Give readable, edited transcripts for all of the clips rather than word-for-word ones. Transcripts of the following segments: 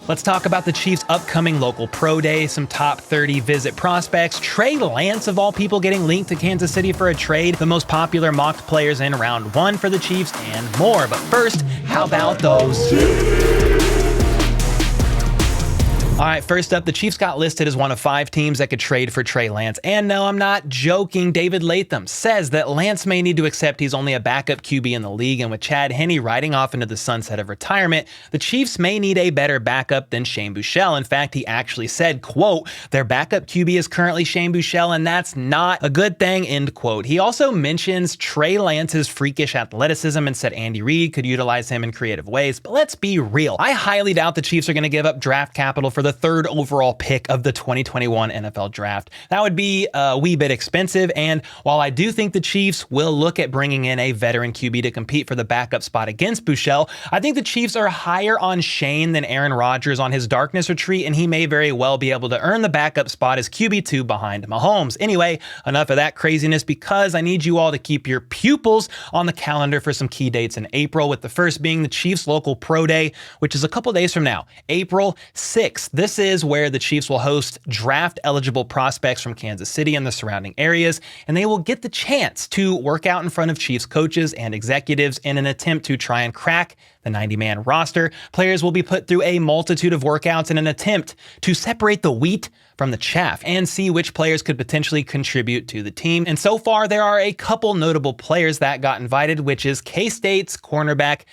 Let's talk about the Chiefs' upcoming local pro day, some top 30 visit prospects, Trey Lance of all people getting linked to Kansas City for a trade, the most popular mocked players in round 1 for the Chiefs, and more. But first, how about those? All right, first up, the Chiefs got listed as one of 5 teams that could trade for Trey Lance. And no, I'm not joking. David Latham says that Lance may need to accept he's only a backup QB in the league. And with Chad Henne riding off into the sunset of retirement, the Chiefs may need a better backup than Shane Buechele. In fact, he actually said, quote, their backup QB is currently Shane Buechele, and that's not a good thing, end quote. He also mentions Trey Lance's freakish athleticism and said Andy Reid could utilize him in creative ways. But let's be real. I highly doubt the Chiefs are going to give up draft capital for the 3rd overall pick of the 2021 NFL draft. That would be a wee bit expensive, and while I do think the Chiefs will look at bringing in a veteran QB to compete for the backup spot against Buechele, I think the Chiefs are higher on Shane than Aaron Rodgers on his darkness retreat, and he may very well be able to earn the backup spot as QB2 behind Mahomes. Anyway, enough of that craziness, because I need you all to keep your pupils on the calendar for some key dates in April, with the first being the Chiefs local pro day, which is a couple days from now, April 6th. This is where the Chiefs will host draft-eligible prospects from Kansas City and the surrounding areas, and they will get the chance to work out in front of Chiefs coaches and executives in an attempt to try and crack the 90-man roster. Players will be put through a multitude of workouts in an attempt to separate the wheat from the chaff and see which players could potentially contribute to the team. And so far, there are a couple notable players that got invited, which is K-State's cornerback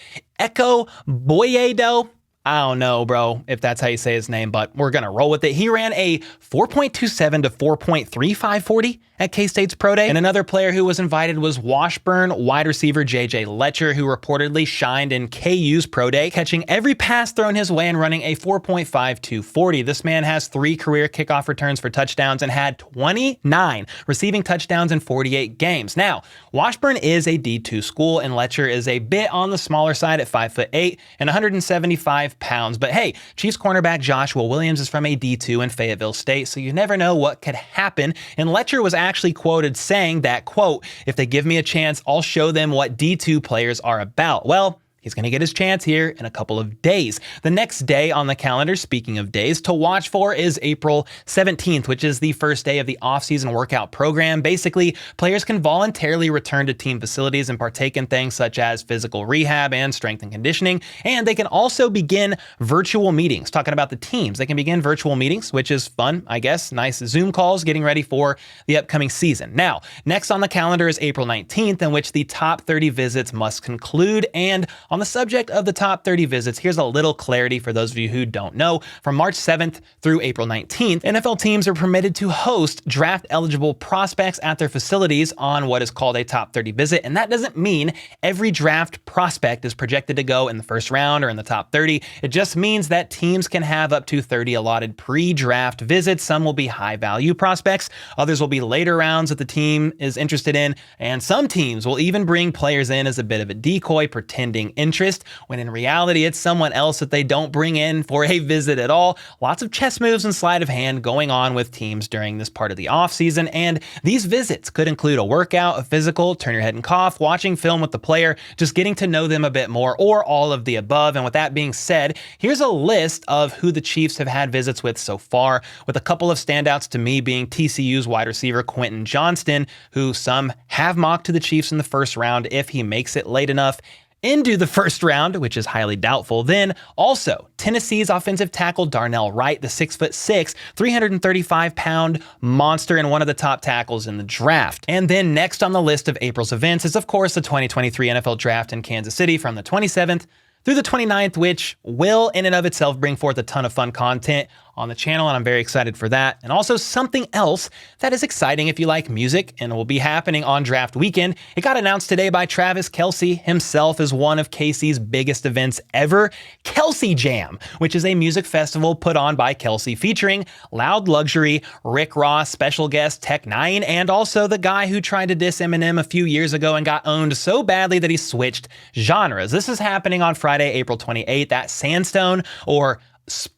Ekow Boye-Doe. I don't know, bro, if that's how you say his name, but we're going to roll with it. He ran a 4.27 to 4.35 40 at K-State's Pro Day. And another player who was invited was Washburn wide receiver JJ Letcher, who reportedly shined in KU's Pro Day, catching every pass thrown his way and running a 4.52 40. This man has 3 career kickoff returns for touchdowns and had 29 receiving touchdowns in 48 games. Now, Washburn is a D2 school, and Letcher is a bit on the smaller side at 5'8" and 175 pounds. But hey, Chiefs cornerback Joshua Williams is from a D2 in Fayetteville State, so you never know what could happen. And Letcher was actually quoted saying that, quote, if they give me a chance, I'll show them what D2 players are about. Well, he's going to get his chance here in a couple of days. The next day on the calendar, speaking of days to watch for, is April 17th, which is the first day of the off-season workout program. Basically, players can voluntarily return to team facilities and partake in things such as physical rehab and strength and conditioning. And they can also begin virtual meetings. Talking about the teams, they can begin virtual meetings, which is fun, I guess. Nice Zoom calls, getting ready for the upcoming season. Now, next on the calendar is April 19th, in which the top 30 visits must conclude. And on the subject of the top 30 visits, here's a little clarity for those of you who don't know. From March 7th through April 19th, NFL teams are permitted to host draft-eligible prospects at their facilities on what is called a top 30 visit, and that doesn't mean every draft prospect is projected to go in the first round or in the top 30. It just means that teams can have up to 30 allotted pre-draft visits. Some will be high-value prospects, others will be later rounds that the team is interested in, and some teams will even bring players in as a bit of a decoy, pretending interest, when in reality it's someone else that they don't bring in for a visit at all. Lots of chess moves and sleight of hand going on with teams during this part of the offseason, and these visits could include a workout, a physical, turn your head and cough, watching film with the player, just getting to know them a bit more, or all of the above. And with that being said, here's a list of who the Chiefs have had visits with so far, with a couple of standouts to me being TCU's wide receiver Quentin Johnston, who some have mocked to the Chiefs in the first round if he makes it late enough into the first round, which is highly doubtful. Then also Tennessee's offensive tackle Darnell Wright, the 6'6", 335-pound monster and one of the top tackles in the draft. And then next on the list of April's events is, of course, the 2023 NFL Draft in Kansas City from the 27th through the 29th, which will in and of itself bring forth a ton of fun content on the channel, and I'm very excited for that. And also something else that is exciting if you like music and will be happening on draft weekend. It got announced today by Travis Kelce himself as one of KC's biggest events ever, Kelce JAM, which is a music festival put on by Kelce featuring Loud Luxury, Rick Ross, special guest Tech9, and also the guy who tried to diss Eminem a few years ago and got owned so badly that he switched genres. This is happening on Friday, April 28th at Sandstone, or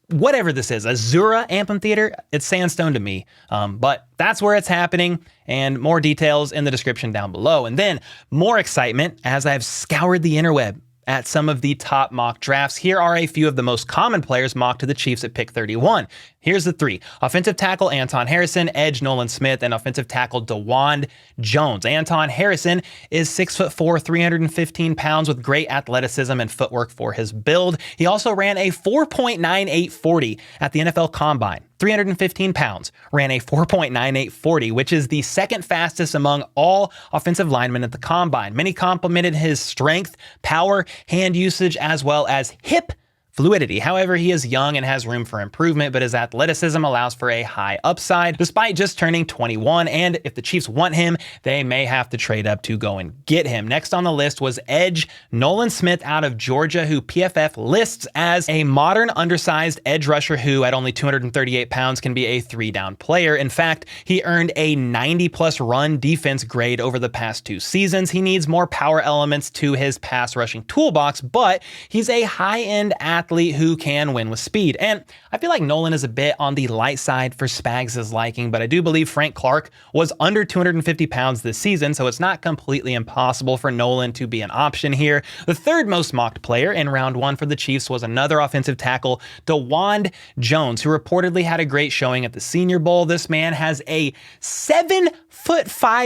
whatever this is, Azura Amphitheater. It's Sandstone to me, but that's where it's happening, and more details in the description down below. And then more excitement as I've scoured the interweb at some of the top mock drafts. Here are a few of the most common players mocked to the Chiefs at pick 31. Here's the three. Offensive tackle Anton Harrison, edge Nolan Smith, and offensive tackle DeWand Jones. Anton Harrison is 6'4", 315 pounds with great athleticism and footwork for his build. He also ran a 4.98 40 at the NFL Combine. 315 pounds, ran a 4.98 40, which is the second fastest among all offensive linemen at the Combine. Many complimented his strength, power, hand usage, as well as hip fluidity. However, he is young and has room for improvement, but his athleticism allows for a high upside despite just turning 21. And if the Chiefs want him, they may have to trade up to go and get him. Next on the list was edge Nolan Smith out of Georgia, who PFF lists as a modern undersized edge rusher who at only 238 pounds can be a 3-down player. In fact, he earned a 90+ run defense grade over the past 2 seasons. He needs more power elements to his pass rushing toolbox, but he's a high-end athlete who can win with speed. And I feel like Nolan is a bit on the light side for Spags' liking, but I do believe Frank Clark was under 250 pounds this season, so it's not completely impossible for Nolan to be an option here. The third most mocked player in round 1 for the Chiefs was another offensive tackle, DeWand Jones, who reportedly had a great showing at the Senior Bowl. This man has a 7'5"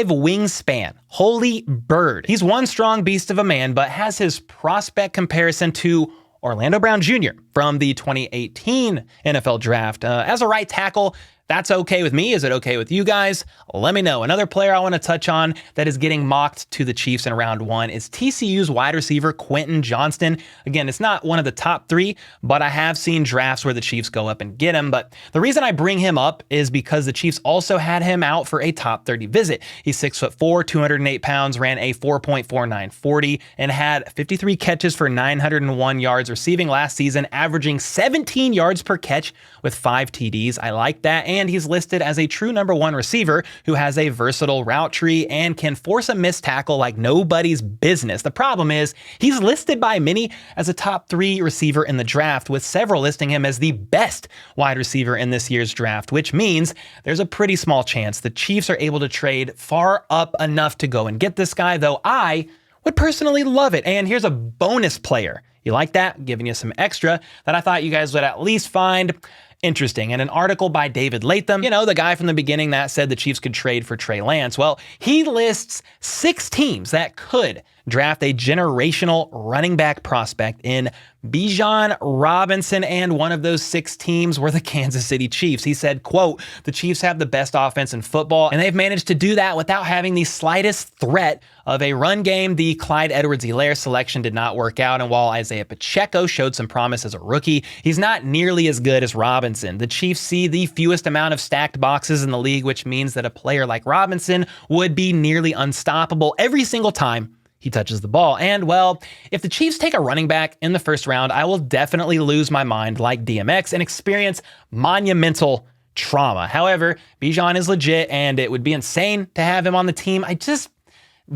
wingspan. Holy bird. He's one strong beast of a man, but has his prospect comparison to Orlando Brown Jr. from the 2018 NFL Draft. As a right tackle, that's okay with me. Is it okay with you guys? Let me know. Another player I want to touch on that is getting mocked to the Chiefs in round 1 is TCU's wide receiver Quentin Johnston. Again, it's not one of the top 3, but I have seen drafts where the Chiefs go up and get him. But the reason I bring him up is because the Chiefs also had him out for a top 30 visit. He's 6'4", 208 pounds, ran a 4.49 40, and had 53 catches for 901 yards receiving last season, averaging 17 yards per catch with 5 TDs. I like that. And he's listed as a true number 1 receiver who has a versatile route tree and can force a missed tackle like nobody's business. The problem is he's listed by many as a top 3 receiver in the draft, with several listing him as the best wide receiver in this year's draft, which means there's a pretty small chance the Chiefs are able to trade far up enough to go and get this guy, though I would personally love it. And here's a bonus player. You like that? Giving you some extra that I thought you guys would at least find interesting. In an article by David Latham, the guy from the beginning that said the Chiefs could trade for Trey Lance, well, he lists 6 teams that could draft a generational running back prospect in Bijan Robinson, and one of those 6 teams were the Kansas City Chiefs. He said, quote, "The Chiefs have the best offense in football, and they've managed to do that without having the slightest threat of a run game. The Clyde Edwards-Helaire selection did not work out, and while Isaiah Pacheco showed some promise as a rookie, he's not nearly as good as Robinson. The Chiefs see the fewest amount of stacked boxes in the league, which means that a player like Robinson would be nearly unstoppable every single time he touches the ball. And well, if the Chiefs take a running back in the first round, I will definitely lose my mind like DMX and experience monumental trauma. However, Bijan is legit, and it would be insane to have him on the team. I just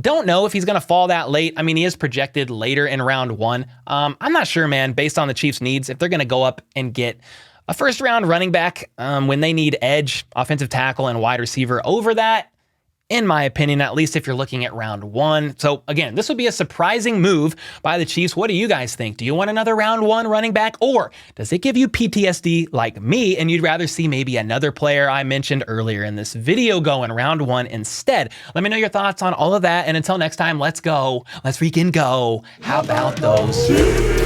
don't know if he's going to fall that late. I mean, he is projected later in round 1. I'm not sure, man, based on the Chiefs' needs, if they're going to go up and get a first-round running back when they need edge, offensive tackle, and wide receiver over that, in my opinion, at least if you're looking at round 1. So again, this would be a surprising move by the Chiefs. What do you guys think? Do you want another round 1 running back, or does it give you PTSD like me and you'd rather see maybe another player I mentioned earlier in this video go in round 1 instead? Let me know your thoughts on all of that. And until next time, let's go. Let's freaking go. How about those?